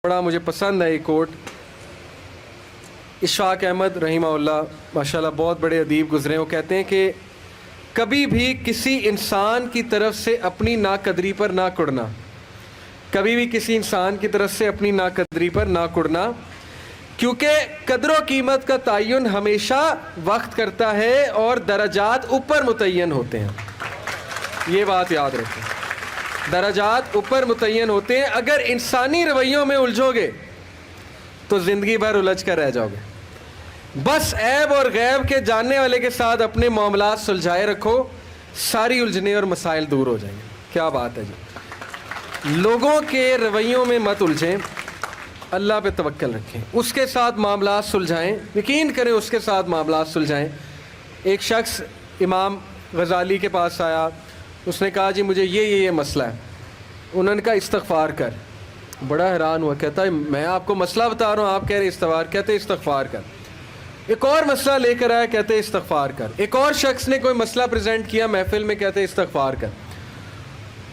بڑا مجھے پسند ہے یہ کوٹ. اشفاق احمد رحمہ اللہ ماشاءاللہ بہت بڑے ادیب گزرے. وہ کہتے ہیں کہ کبھی بھی کسی انسان کی طرف سے اپنی ناقدری پر نہ کڑنا, کبھی بھی کسی انسان کی طرف سے اپنی ناقدری پر نہ کڑنا, کیونکہ قدر و قیمت کا تعین ہمیشہ وقت کرتا ہے اور درجات اوپر متعین ہوتے ہیں. یہ بات یاد رکھیں, درجات اوپر متعین ہوتے ہیں. اگر انسانی رویوں میں الجھو گے تو زندگی بھر الجھ کر رہ جاؤ گے. بس عیب اور غیب کے جاننے والے کے ساتھ اپنے معاملات سلجھائے رکھو, ساری الجھنے اور مسائل دور ہو جائیں گے. کیا بات ہے جی, لوگوں کے رویوں میں مت الجھیں, اللہ پہ توکل رکھیں, اس کے ساتھ معاملات سلجھائیں, یقین کریں اس کے ساتھ معاملات سلجھائیں. ایک شخص امام غزالی کے پاس آیا, اس نے کہا جی مجھے یہ مسئلہ ہے. انہوں نے کہا استغفار کر. بڑا حیران ہوا, کہتا ہے میں آپ کو مسئلہ بتا رہا ہوں, آپ کہہ رہے استغفار, کہتے استغفار کر. ایک اور مسئلہ لے کر آیا, کہتے استغفار کر. ایک اور شخص نے کوئی مسئلہ پریزنٹ کیا محفل میں, کہتے استغفار کر.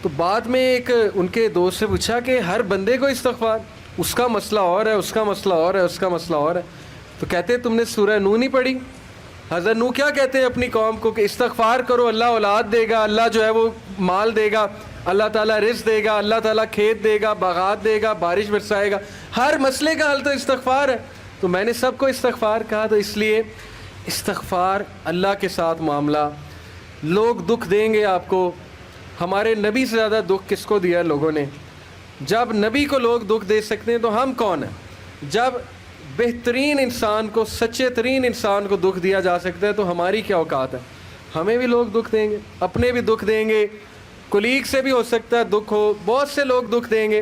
تو بعد میں ایک ان کے دوست سے پوچھا کہ ہر بندے کو استغفار, اس کا مسئلہ اور ہے, اس کا مسئلہ اور ہے, اس کا مسئلہ اور ہے. تو کہتے تم نے سورہ نوح نہیں پڑھی؟ حضرت نوح کیا کہتے ہیں اپنی قوم کو کہ استغفار کرو, اللہ اولاد دے گا, اللہ جو ہے وہ مال دے گا, اللہ تعالیٰ رزق دے گا, اللہ تعالیٰ کھیت دے گا, باغات دے گا, بارش برسائے گا. ہر مسئلے کا حل تو استغفار ہے. تو میں نے سب کو استغفار کہا, تو اس لیے استغفار, اللہ کے ساتھ معاملہ. لوگ دکھ دیں گے آپ کو, ہمارے نبی سے زیادہ دکھ کس کو دیا لوگوں نے؟ جب نبی کو لوگ دکھ دے سکتے ہیں تو ہم کون ہیں؟ جب بہترین انسان کو, سچے ترین انسان کو دکھ دیا جا سکتا ہے تو ہماری کیا اوقات ہے؟ ہمیں بھی لوگ دکھ دیں گے, اپنے بھی دکھ دیں گے, کولیگ سے بھی ہو سکتا ہے دکھ ہو, بہت سے لوگ دکھ دیں گے.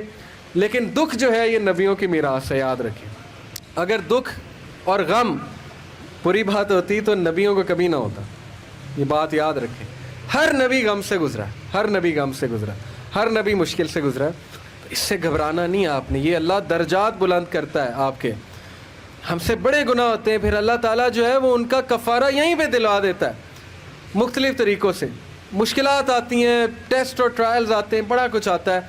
لیکن دکھ جو ہے یہ نبیوں کی میراث ہے, یاد رکھیں. اگر دکھ اور غم بری بات ہوتی تو نبیوں کو کبھی نہ ہوتا. یہ بات یاد رکھیں. ہر نبی غم سے گزرا, ہر نبی غم سے گزرا, ہر نبی مشکل سے گزرا. اس سے گھبرانا نہیں آپ نے. یہ اللہ درجات بلند کرتا ہے آپ کے. ہم سے بڑے گناہ ہوتے ہیں, پھر اللہ تعالیٰ جو ہے وہ ان کا کفارہ یہیں پہ دلوا دیتا ہے مختلف طریقوں سے. مشکلات آتی ہیں, ٹیسٹ اور ٹرائلز آتے ہیں, بڑا کچھ آتا ہے,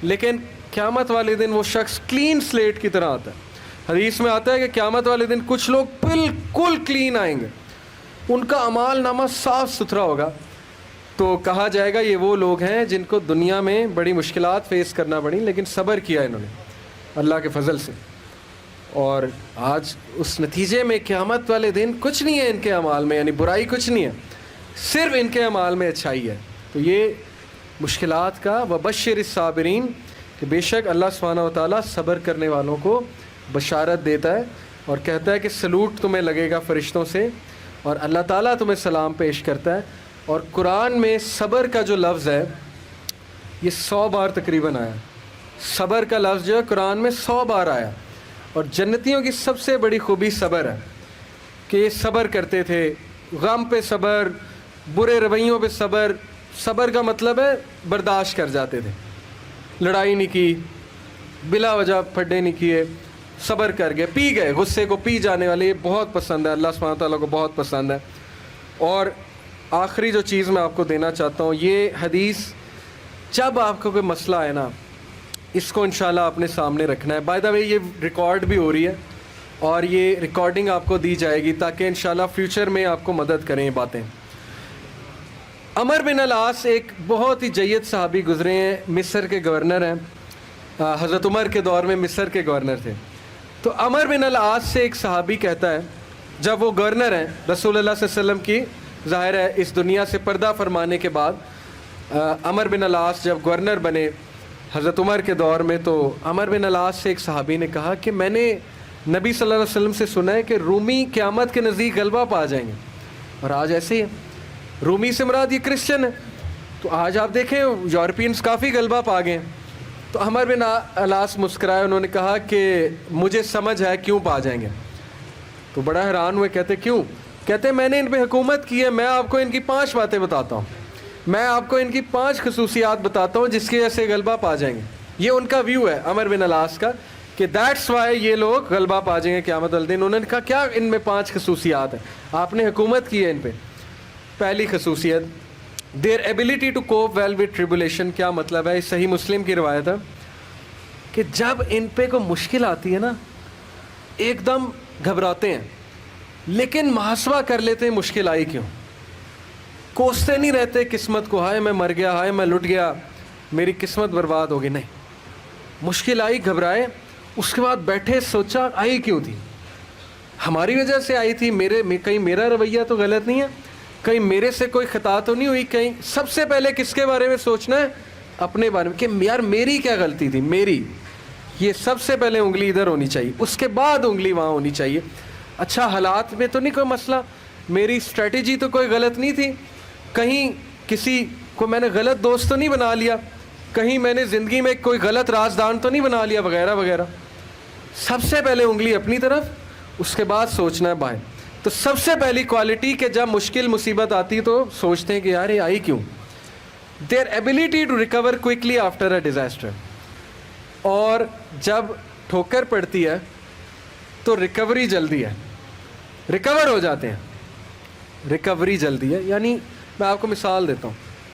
لیکن قیامت والے دن وہ شخص کلین سلیٹ کی طرح آتا ہے. حدیث میں آتا ہے کہ قیامت والے دن کچھ لوگ بالکل کلین آئیں گے, ان کا اعمال نامہ صاف ستھرا ہوگا. تو کہا جائے گا یہ وہ لوگ ہیں جن کو دنیا میں بڑی مشکلات فیس کرنا پڑی لیکن صبر کیا انہوں نے اللہ کے فضل سے, اور آج اس نتیجے میں قیامت والے دن کچھ نہیں ہے ان کے اعمال میں, یعنی برائی کچھ نہیں ہے, صرف ان کے اعمال میں اچھائی ہے. تو یہ مشکلات کا وبشر الصابرین, کہ بے شک اللہ سبحانہ و تعالیٰ صبر کرنے والوں کو بشارت دیتا ہے اور کہتا ہے کہ سلوٹ تمہیں لگے گا فرشتوں سے, اور اللہ تعالیٰ تمہیں سلام پیش کرتا ہے. اور قرآن میں صبر کا جو لفظ ہے یہ 100 بار تقریباً آیا. صبر کا لفظ جو ہے قرآن میں 100 بار آیا. اور جنتیوں کی سب سے بڑی خوبی صبر ہے کہ یہ صبر کرتے تھے, غم پہ صبر, برے رویوں پہ صبر. صبر کا مطلب ہے برداشت کر جاتے تھے, لڑائی نہیں کی, بلا وجہ پھڈے نہیں کیے, صبر کر گئے, پی گئے, غصے کو پی جانے والے. یہ بہت پسند ہے, اللہ سبحانہ تعالیٰ کو بہت پسند ہے. اور آخری جو چیز میں آپ کو دینا چاہتا ہوں, یہ حدیث جب آپ کو کوئی مسئلہ ہے نا, اس کو انشاءاللہ اپنے سامنے رکھنا ہے. بائی دا وے یہ ریکارڈ بھی ہو رہی ہے اور یہ ریکارڈنگ آپ کو دی جائے گی تاکہ انشاءاللہ فیوچر میں آپ کو مدد کریں یہ باتیں. عمر بن العاص ایک بہت ہی جید صحابی گزرے ہیں, مصر کے گورنر ہیں, حضرت عمر کے دور میں مصر کے گورنر تھے. تو عمر بن العاص سے ایک صحابی کہتا ہے, جب وہ گورنر ہیں رسول اللہ صلی اللہ علیہ وسلم کی, ظاہر ہے اس دنیا سے پردہ فرمانے کے بعد عمر بن العاص جب گورنر بنے حضرت عمر کے دور میں, تو عمر بن العاص سے ایک صحابی نے کہا کہ میں نے نبی صلی اللہ علیہ وسلم سے سنا ہے کہ رومی قیامت کے نزدیک غلبہ پا جائیں گے, اور آج ایسے ہی ہے. رومی سے مراد یہ کرسچن ہے, تو آج آپ دیکھیں یورپینز کافی غلبہ پا گئے ہیں. تو عمر بن العاص مسکرائے, انہوں نے کہا کہ مجھے سمجھ ہے کیوں پا جائیں گے. تو بڑا حیران ہوئے, کہتے کیوں؟ کہتے میں نے ان پہ حکومت کی ہے, میں آپ کو ان کی 5 باتیں بتاتا ہوں, میں آپ کو ان کی 5 خصوصیات بتاتا ہوں جس کی وجہ سے غلبہ پا جائیں گے. یہ ان کا ویو ہے عمر بن العاص کا کہ دیٹس وائی یہ لوگ غلبہ پا جائیں گے قیامت والے دن. انہوں نے کہا کیا ان میں 5 خصوصیات ہیں, آپ نے حکومت کی ہے ان پہ. پہلی خصوصیت, their ability to cope well with tribulation. کیا مطلب ہے؟ صحیح مسلم کی روایت ہے کہ جب ان پہ کوئی مشکل آتی ہے نا ایک دم گھبراتے ہیں, لیکن محاسبہ کر لیتے ہیں مشکل آئی کیوں, کوستے نہیں رہتے قسمت کو, ہائے میں مر گیا, ہائے میں لٹ گیا, میری قسمت برباد ہو گئی. نہیں, مشکل آئی, گھبرائے, اس کے بعد بیٹھے سوچا آئی کیوں تھی, ہماری وجہ سے آئی تھی, کہیں میرا رویہ تو غلط نہیں ہے, کہیں میرے سے کوئی خطا تو نہیں ہوئی, کہیں سب سے پہلے کس کے بارے میں سوچنا ہے, اپنے بارے میں, کہ یار میری کیا غلطی تھی, میری, یہ سب سے پہلے انگلی ادھر ہونی چاہیے, اس کے بعد انگلی وہاں ہونی چاہیے. اچھا حالات میں تو نہیں کوئی مسئلہ, میری اسٹریٹجی تو کوئی غلط نہیں تھی, کہیں کسی کو میں نے غلط دوست تو نہیں بنا لیا, کہیں میں نے زندگی میں کوئی غلط رازدان تو نہیں بنا لیا, وغیرہ وغیرہ. سب سے پہلے انگلی اپنی طرف, اس کے بعد سوچنا ہے بائیں. تو سب سے پہلی کوالٹی کہ جب مشکل مصیبت آتی تو سوچتے ہیں کہ یار یہ آئی کیوں, their ability to recover quickly after a disaster. اور جب ٹھوکر پڑتی ہے تو ریکوری جلدی ہے, ریکور ہو جاتے ہیں, ریکوری جلدی ہے. یعنی میں آپ کو مثال دیتا ہوں,